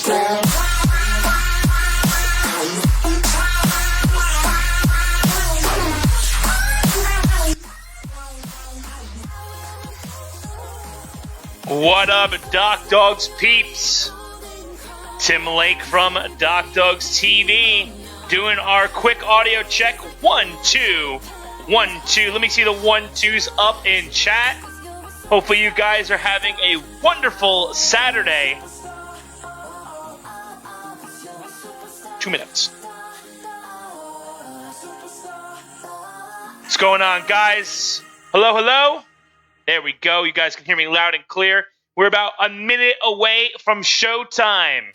What up, Dock Dogs peeps? Tim Lake from Dock Dogs TV doing our quick audio check. 1, 2, 1, 2. Let me see the 1, 2s up in chat. Hopefully you guys are having a wonderful Saturday. 2 minutes. What's going on, guys? Hello, hello? There we go. You guys can hear me loud and clear. We're about a minute away from showtime.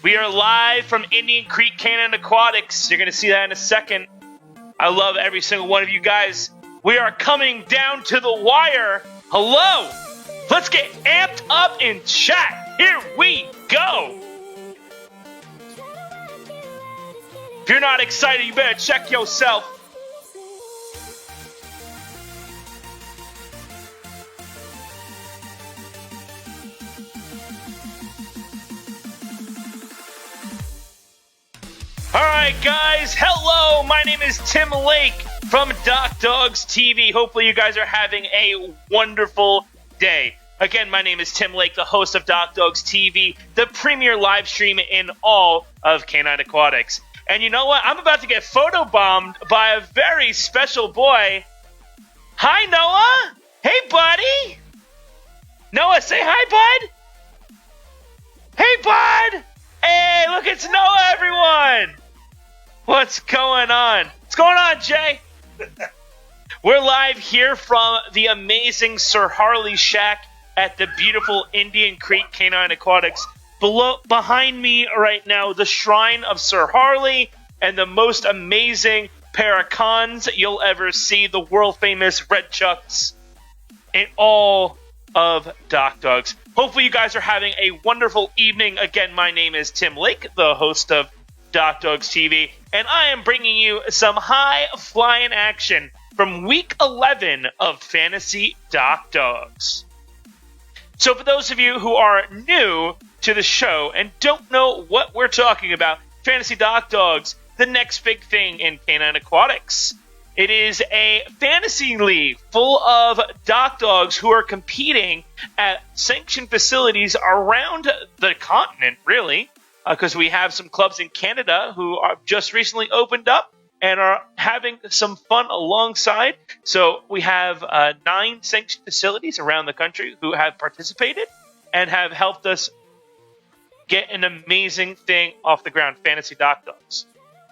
We are live from Indian Creek Canine Aquatics. You're going to see that in a second. I love every single one of you guys. We are coming down to the wire. Hello. Let's get amped up in chat. Here we go. If you're not excited, you better check yourself. Alright guys, hello, my name is Tim Lake from Dock Dogs TV. Hopefully you guys are having a wonderful day. Again, my name is Tim Lake, the host of Dock Dogs TV, the premier live stream in all of Canine Aquatics. And you know what? I'm about to get photobombed by a very special boy. Hi, Noah! Hey, buddy! Noah, say hi, bud! Hey, bud! Hey, look, it's Noah, everyone! What's going on? What's going on, Jay? We're live here from the amazing Sir Harley Shack at the beautiful Indian Creek Canine Aquatics. Behind me right now, the shrine of Sir Harley and the most amazing pair of cons you'll ever see, the world-famous Red Chucks in all of Dock Dogs. Hopefully you guys are having a wonderful evening. Again, my name is Tim Lake, the host of Dock Dogs TV, and I am bringing you some high-flying action from Week 11 of Fantasy DockDogs. So for those of you who are new to the show and don't know what we're talking about, Fantasy DockDogs, the next big thing in Canine Aquatics. It is a fantasy league full of dock dogs who are competing at sanctioned facilities around the continent, really, because we have some clubs in Canada who are just recently opened up and are having some fun alongside. So we have 9 sanctioned facilities around the country who have participated and have helped us get an amazing thing off the ground, Fantasy DockDogs.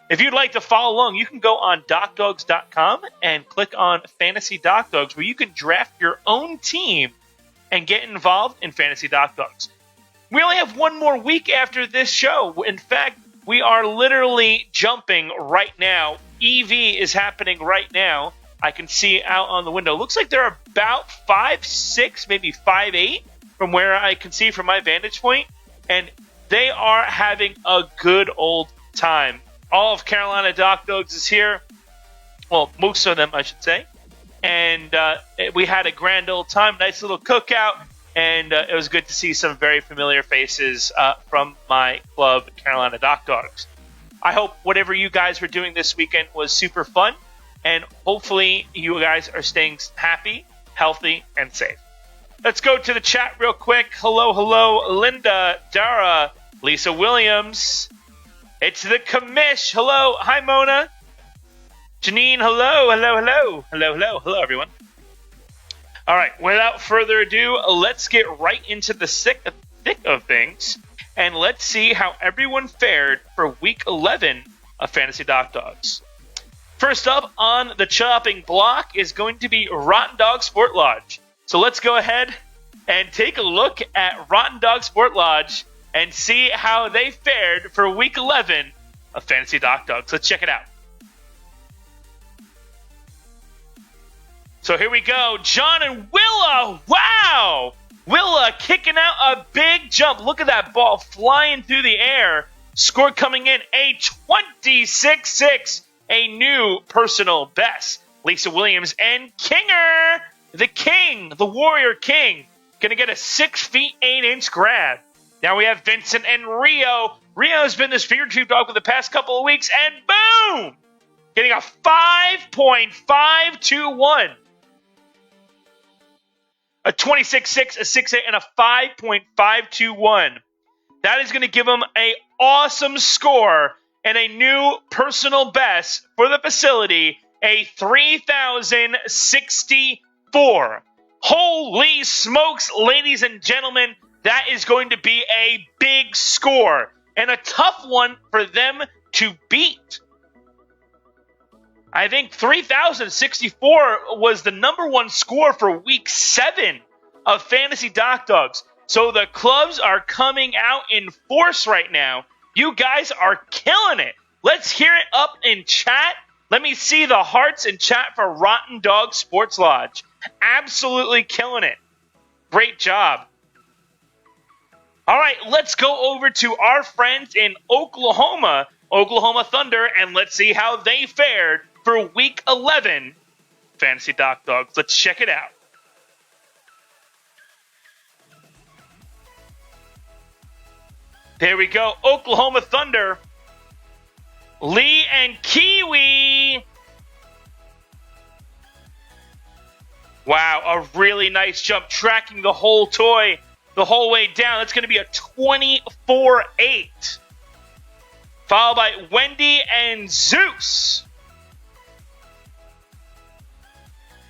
If you'd like to follow along, you can go on DockDogs.com and click on Fantasy DockDogs, where you can draft your own team and get involved in Fantasy DockDogs. We only have one more week after this show. In fact, we are literally jumping right now. EV is happening right now. I can see out on the window. Looks like they're about 5'6", maybe 5'8", from where I can see from my vantage point. And they are having a good old time. All of Carolina Dock Dogs is here. Well, most of them, I should say. And we had a grand old time, nice little cookout. And it was good to see some very familiar faces from my club, Carolina Dock Dogs. I hope whatever you guys were doing this weekend was super fun. And hopefully you guys are staying happy, healthy, and safe. Let's go to the chat real quick. Hello, hello, Linda, Dara, Lisa Williams. It's the commish. Hello. Hi, Mona. Janine, hello. Hello, hello. Hello, hello. Hello, everyone. All right. Without further ado, let's get right into the thick of things. And let's see how everyone fared for Week 11 of Fantasy DockDogs. First up on the chopping block is going to be Rotten Dog Sport Lodge. So let's go ahead and take a look at Rotten Dog Sport Lodge and see how they fared for Week 11 of Fantasy DockDogs. Let's check it out. So here we go. John and Willa. Wow! Willa kicking out a big jump. Look at that ball flying through the air. Score coming in a 26-6. A new personal best. Lisa Williams and Kinger, the king, the warrior king, going to get a 6 feet 8 inch grab. Now we have Vincent and Rio. Rio's been this feared sheep dog for the past couple of weeks, and boom! Getting a 5.521. A 26.6, a 6.8, and a 5.521. That is going to give him an awesome score and a new personal best for the facility, a 3,064. Holy smokes, ladies and gentlemen, that is going to be a big score and a tough one for them to beat. I think 3,064 was the number one score for week 7 of Fantasy DockDogs. So the clubs are coming out in force right now. You guys are killing it. Let's hear it up in chat. Let me see the hearts in chat for Rotten Dog Sports Lodge. Absolutely killing it. Great job. All right, let's go over to our friends in Oklahoma Thunder, and let's see how they fared for Week 11 Fantasy DockDogs. Let's check it out. There we go, Oklahoma Thunder. Lee and Kiwi. Wow, a really nice jump, tracking the whole toy the whole way down. That's going to be a 24-8. Followed by Wendy and Zeus.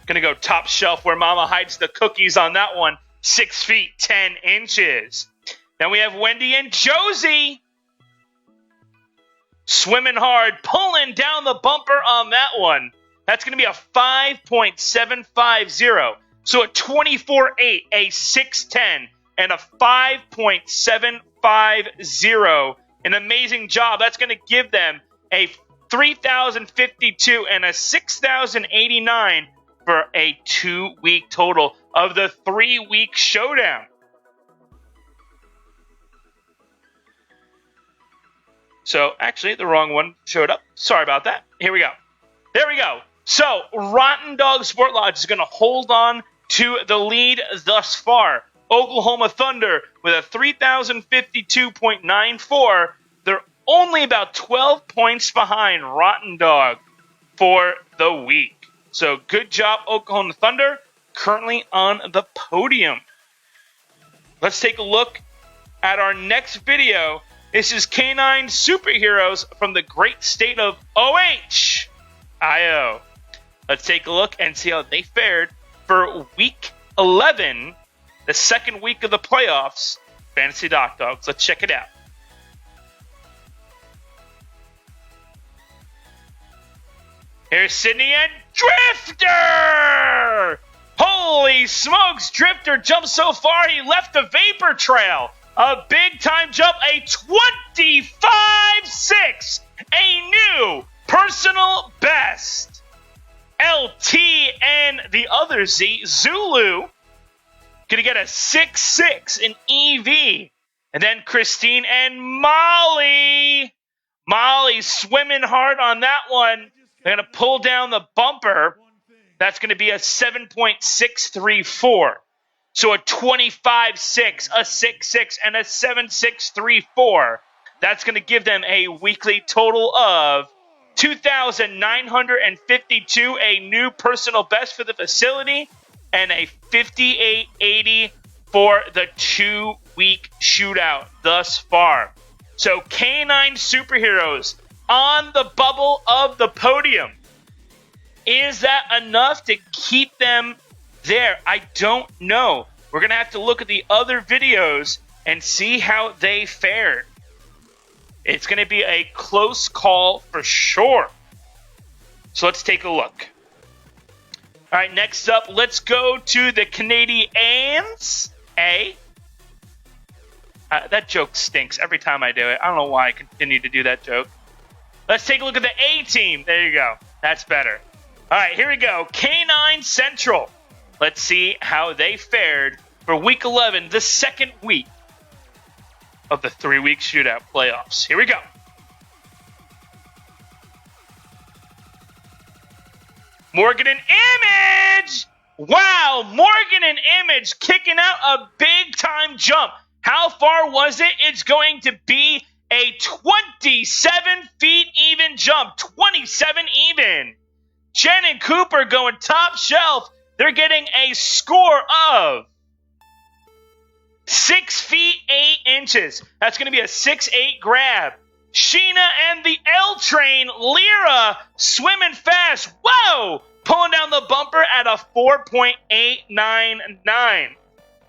Going to go top shelf where Mama hides the cookies on that one. 6 feet, 10 inches. Then we have Wendy and Josie. Swimming hard, pulling down the bumper on that one. That's going to be a 5.750. So a 24-8, a 6.10, and a 5.750. An amazing job. That's going to give them a 3,052 and a 6,089 for a 2-week total of the 3-week showdown. So, actually, the wrong one showed up. Sorry about that. Here we go. There we go. So, Rotten Dog Sport Lodge is going to hold on to the lead thus far. Oklahoma Thunder with a 3,052.94. They're only about 12 points behind Rotten Dog for the week. So, good job, Oklahoma Thunder, currently on the podium. Let's take a look at our next video. This is Canine Superheroes from the great state of Ohio. Let's take a look and see how they fared for Week 11, the second week of the playoffs, Fantasy DockDogs. Let's check it out. Here's Sydney and Drifter! Holy smokes, Drifter jumped so far he left a vapor trail. A big-time jump, a 25.6, a new personal best. LT and the other Z, Zulu, gonna get a 6.6 in EV. And then Christine and Molly. Molly swimming hard on that one. They're gonna pull down the bumper. That's gonna be a 7.634. So a 25.6, a 6.6, and a 7.634. That's going to give them a weekly total of 2,952, a new personal best for the facility, and a 58.80 for the 2-week shootout thus far. So Canine Superheroes on the bubble of the podium. Is that enough to keep them there? I don't know. We're going to have to look at the other videos and see how they fared. It's going to be a close call for sure. So let's take a look. All right, next up, let's go to the Canadians. That joke stinks every time I do it. I don't know why I continue to do that joke. Let's take a look at the A team. There you go. That's better. All right, here we go. Canine Central. Let's see how they fared for Week 11, the second week of the 3-week shootout playoffs. Here we go. Morgan and Image! Wow, Morgan and Image kicking out a big-time jump. How far was it? It's going to be a 27 feet even jump. 27 even. Jen and Cooper going top shelf. They're getting a score of 6 feet 8 inches. That's going to be a 6'8" grab. Sheena and the L Train, Lyra, swimming fast. Whoa! Pulling down the bumper at a 4.899.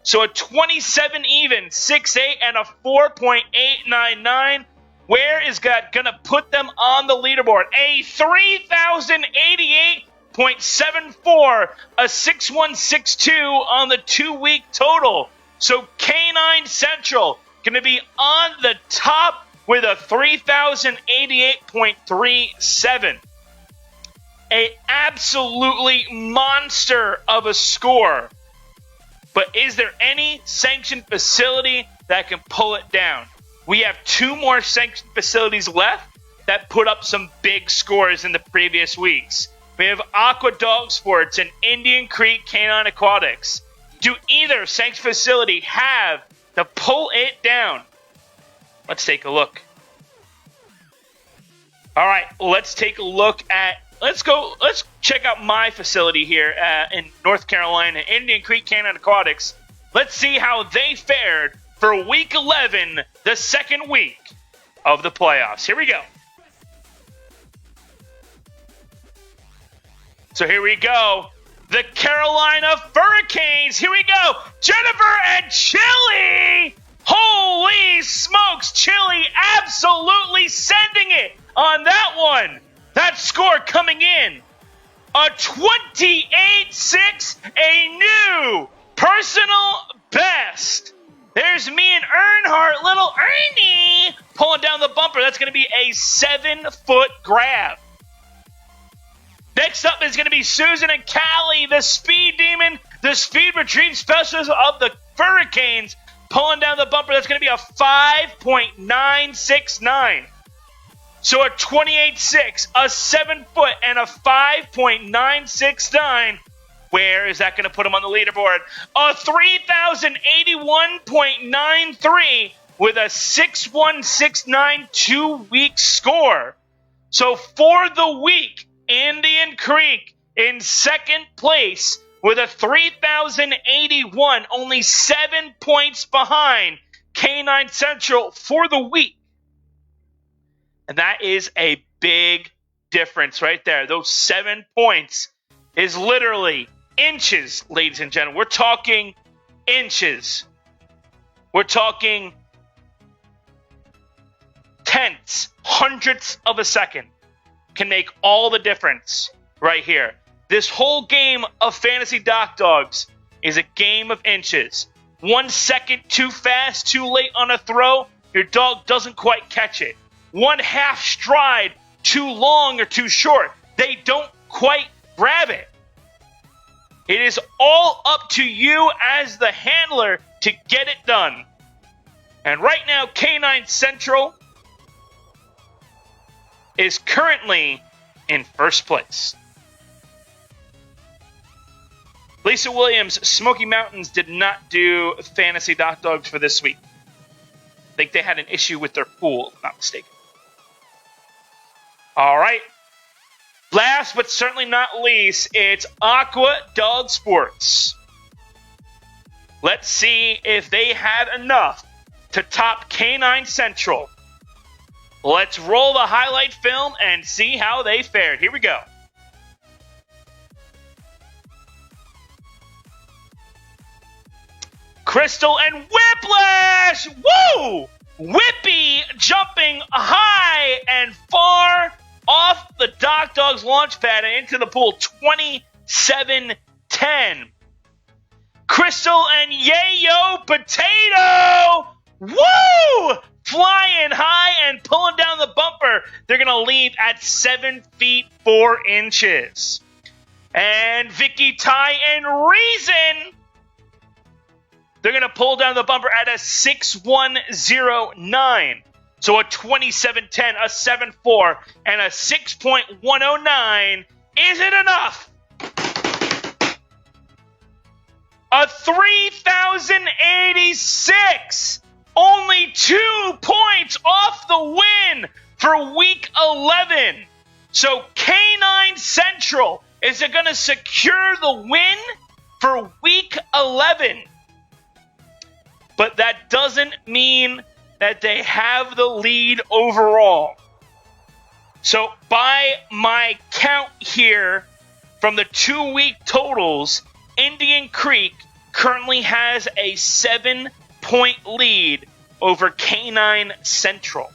So a 27 even, 6'8", and a 4.899. Where is God going to put them on the leaderboard? A 3,088.74, a 6,162 on the 2-week total. So K9 Central going to be on the top with a 3,088.37. A absolutely monster of a score. But is there any sanctioned facility that can pull it down? We have 2 more sanctioned facilities left that put up some big scores in the previous weeks. We have Aqua Dog Sports and Indian Creek Canine Aquatics. Do either sanctioned facility have to pull it down? Let's take a look. All right, let's take a look at... Let's check out my facility here in North Carolina, Indian Creek Canine Aquatics. Let's see how they fared for Week 11, the second week of the playoffs. Here we go. So here we go. The Carolina Hurricanes. Here we go. Jennifer and Chili. Holy smokes. Chili absolutely sending it on that one. That score coming in, a 28-6, a new personal best. There's me and Earnhardt, little Ernie, pulling down the bumper. That's going to be a 7-foot grab. Next up is going to be Susan and Callie, the speed demon, the speed retrieve specialist of the Hurricanes, pulling down the bumper. That's going to be a 5.969. So a 28.6, a 7-foot, and a 5.969. Where is that going to put him on the leaderboard? A 3,081.93 with a 6,169 2-week score. So for the week, Indian Creek in second place with a 3,081, only 7 points behind K9 Central for the week. And that is a big difference right there. Those 7 points is literally inches, ladies and gentlemen. We're talking inches. We're talking tenths, hundredths of a second can make all the difference right here. This whole game of Fantasy DockDogs is a game of inches. 1 second too fast, too late on a throw, your dog doesn't quite catch it. 1/2 stride too long or too short, they don't quite grab it. It is all up to you as the handler to get it done. And right now, K9 Central is currently in first place. Lisa Williams, Smoky Mountains did not do Fantasy DockDogs for this week. I think they had an issue with their pool, if I'm not mistaken. All right. Last but certainly not least, it's Aqua Dog Sports. Let's see if they had enough to top K9 Central. Let's roll the highlight film and see how they fared. Here we go. Crystal and Whiplash! Woo! Whippy jumping high and far off the DockDogs launch pad and into the pool. 27-10. Crystal and Yayo Potato! Woo! Flying high and pulling down the bumper. They're going to leave at 7 feet 4 inches. And Vicky, Ty, and Reason, they're going to pull down the bumper at a 6.109. So a 27.10, a 7.4, and a 6.109. Is it enough? A 3,086 only 2 points off the win for Week 11. So K9 Central is going to secure the win for Week 11. But that doesn't mean that they have the lead overall. So by my count here, from the 2-week totals, Indian Creek currently has a 7-point lead over K9 Central.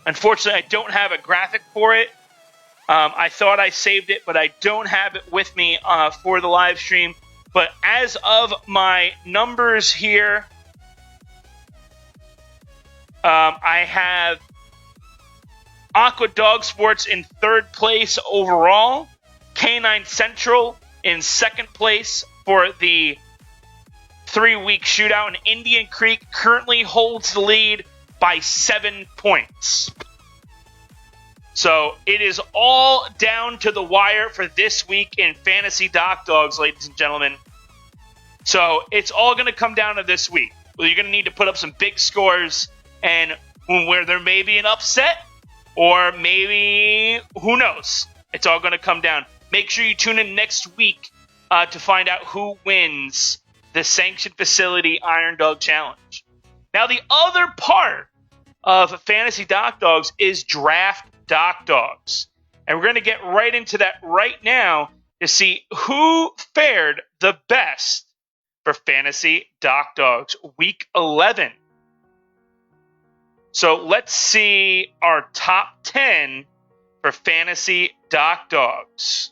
Unfortunately, I don't have a graphic for it. I thought I saved it, but I don't have it with me for the live stream. But as of my numbers here, I have Aqua Dog Sports in 3rd place overall, K9 Central in 2nd place for the 3-week shootout, and Indian Creek currently holds the lead by 7 points. So it is all down to the wire for this week in Fantasy DockDogs, ladies and gentlemen. So it's all going to come down to this week. Well, you're going to need to put up some big scores, and where there may be an upset, or maybe, who knows? It's all going to come down. Make sure you tune in next week to find out who wins the Sanctioned Facility Iron Dog Challenge. Now, the other part of Fantasy DockDogs is Draft DockDogs. And we're going to get right into that right now to see who fared the best for Fantasy DockDogs Week 11. So let's see our top 10 for Fantasy DockDogs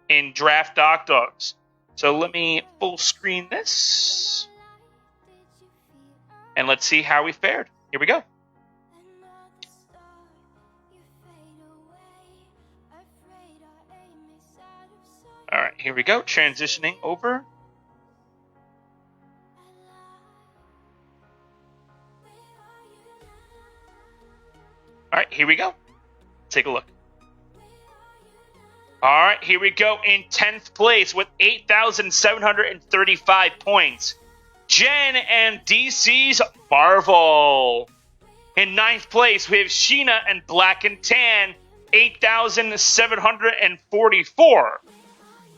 in Draft DockDogs. So let me full screen this. And let's see how we fared. Here we go. All right, here we go. Transitioning over. All right, here we go. Take a look. All right, here we go. In 10th place with 8,735 points, Jen and DC's Marvel. In 9th place, we have Sheena and Black and Tan, 8,744.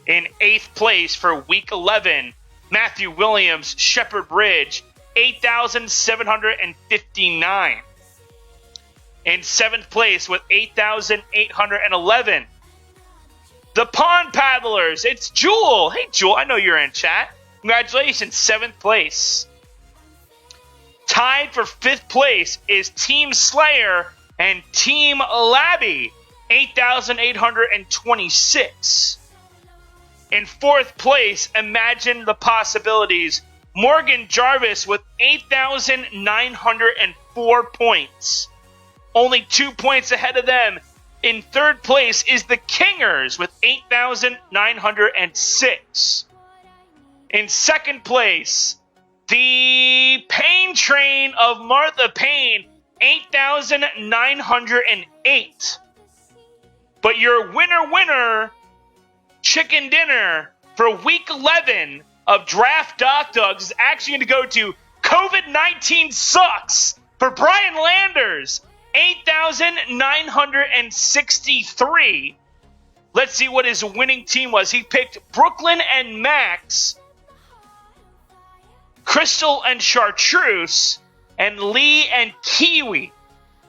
In 8th place for Week 11, Matthew Williams, Shepherd Bridge, 8,759. In 7th place with 8,811, the Pond Paddlers, it's Jewel. Hey, Jewel, I know you're in chat. Congratulations, 7th place. Tied for 5th place is Team Slayer and Team Labby, 8,826. In 4th place, Imagine the Possibilities, Morgan Jarvis with 8,904 points. Only 2 points ahead of them. In 3rd place is the Kingers with 8,906. In 2nd place, the Pain Train of Martha Payne, 8,908. But your winner, chicken dinner for Week 11 of Draft DockDogs is actually going to go to COVID-19 Sucks for Brian Landers, 8,963. Let's see what his winning team was. He picked Brooklyn and Max, Crystal and Chartreuse, and Lee and Kiwi.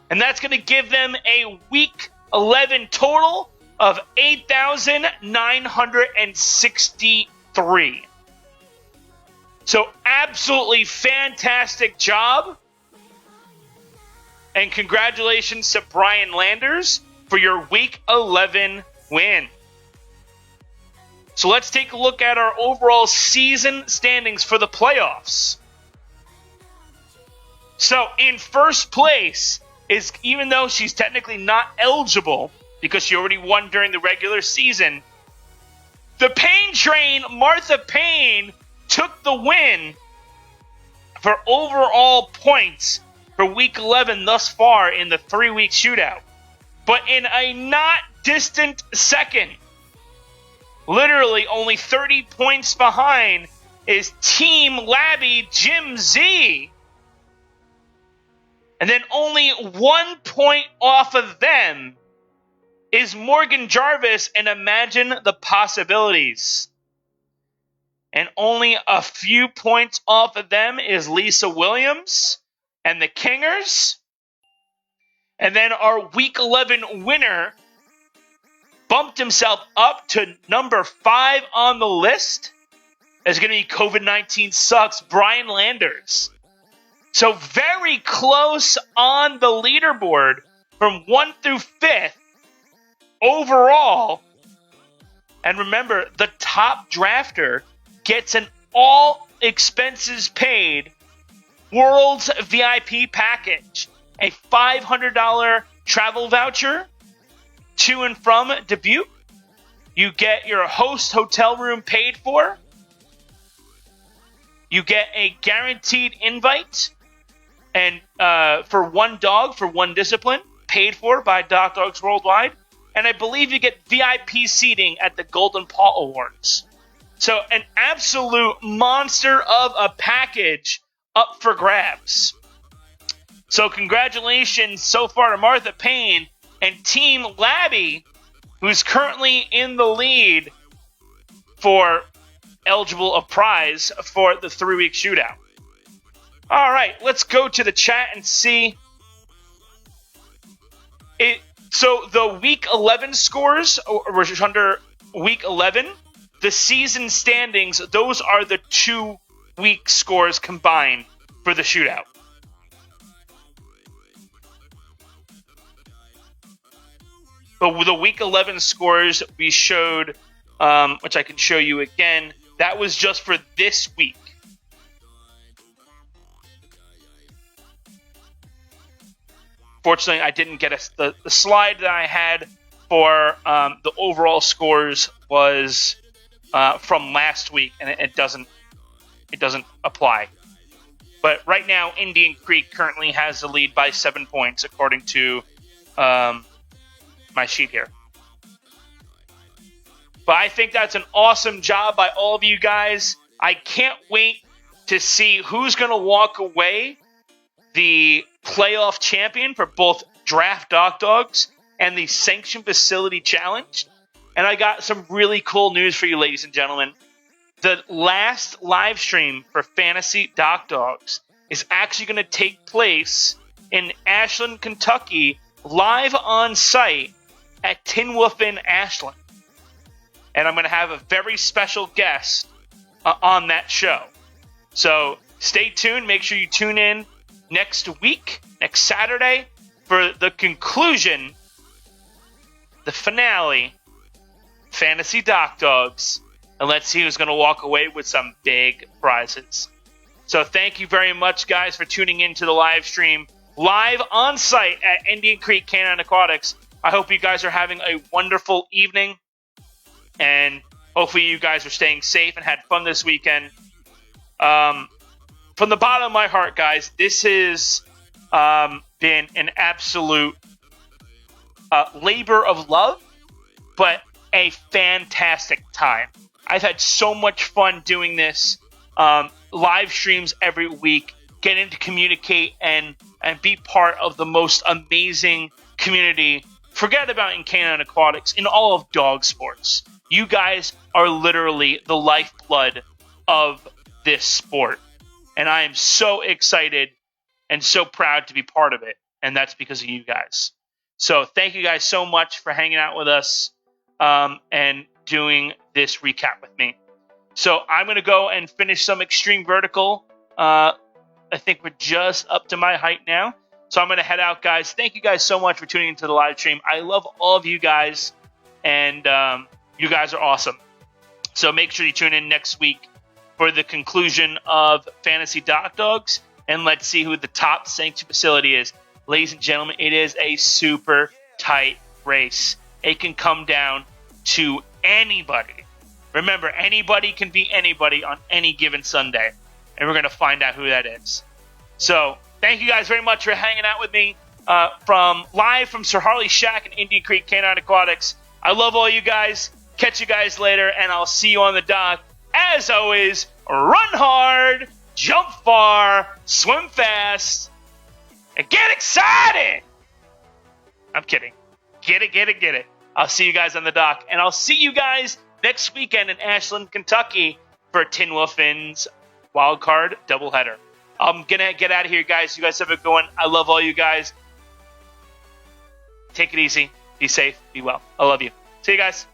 And that's going to give them a Week 11 total of 8,963. So absolutely fantastic job. And congratulations to Brian Landers for your Week 11 win. So let's take a look at our overall season standings for the playoffs. So in 1st place is, even though she's technically not eligible because she already won during the regular season, the Pain Train, Martha Payne, took the win for overall points for Week 11 thus far in the 3-week shootout. But in a not distant second, literally only 30 points behind, is Team Labby Jim Z And then only 1 point off of them is Morgan Jarvis and Imagine the Possibilities. And only a few points off of them is Lisa Williams and the Kingers. And then our Week 11 winner bumped himself up to number 5 on the list. It's going to be COVID-19 Sucks, Brian Landers. So very close on the leaderboard from 1 through 5th overall. And remember, the top drafter gets an all expenses paid World's VIP package. A $500 travel voucher to and from Dubuque. You get your host hotel room paid for. You get a guaranteed invite and for one dog, for one discipline, paid for by DockDogs Worldwide. And I believe you get VIP seating at the Golden Paw Awards. So an absolute monster of a package up for grabs. So congratulations so far to Martha Payne and Team Labby, who's currently in the lead for eligible a prize for the 3-week shootout. All right, let's go to the chat and see it. So the Week 11 scores, or under Week 11, the season standings, those are the 2-week scores combined for the shootout. But with the Week 11 scores we showed, which I can show you again, that was just for this week. Fortunately, I didn't get the slide that I had for the overall scores was from last week, and it doesn't apply. But right now, Indian Creek currently has the lead by 7 points, according to my sheet here. But I think that's an awesome job by all of you guys. I can't wait to see who's going to walk away the playoff champion for both Draft DockDogs and the Sanctioned Facility Challenge. And I got some really cool news for you, ladies and gentlemen. The last live stream for Fantasy DockDogs is actually going to take place in Ashland, Kentucky, live on site at Tin Wolfin Ashland. And I'm going to have a very special guest on that show. So stay tuned. Make sure you tune in next week, next Saturday, for the conclusion, the finale, Fantasy DockDogs. And let's see who's going to walk away with some big prizes. So thank you very much, guys, for tuning in to the live stream, live on site at Indian Creek Canine Aquatics. I hope you guys are having a wonderful evening. And hopefully you guys are staying safe and had fun this weekend. From the bottom of my heart, guys, this has been an absolute labor of love, but a fantastic time. I've had so much fun doing this. Live streams every week, getting to communicate and be part of the most amazing community. Forget about in canine aquatics, in all of dog sports. You guys are literally the lifeblood of this sport. And I am so excited and so proud to be part of it. And that's because of you guys. So thank you guys so much for hanging out with us and doing this recap with me. So I'm going to go and finish some extreme vertical. I think we're just up to my height now. So I'm going to head out, guys. Thank you guys so much for tuning into the live stream. I love all of you guys. And you guys are awesome. So make sure you tune in next week for the conclusion of Fantasy DockDogs. And let's see who the top sanctioned facility is. Ladies and gentlemen, it is a super tight race. It can come down to anybody. Remember, anybody can beat anybody on any given Sunday. And we're going to find out who that is. So thank you guys very much for hanging out with me live from Sir Harley's Shack in Indian Creek Canine Aquatics. I love all you guys. Catch you guys later, and I'll see you on the dock. As always, run hard, jump far, swim fast, and get excited. I'm kidding. Get it. I'll see you guys on the dock, and I'll see you guys next weekend in Ashland, Kentucky for Tin Wolfins wild card doubleheader. I'm gonna get out of here, guys. You guys have a good one. I love all you guys. Take it easy. Be safe. Be well. I love you. See you guys.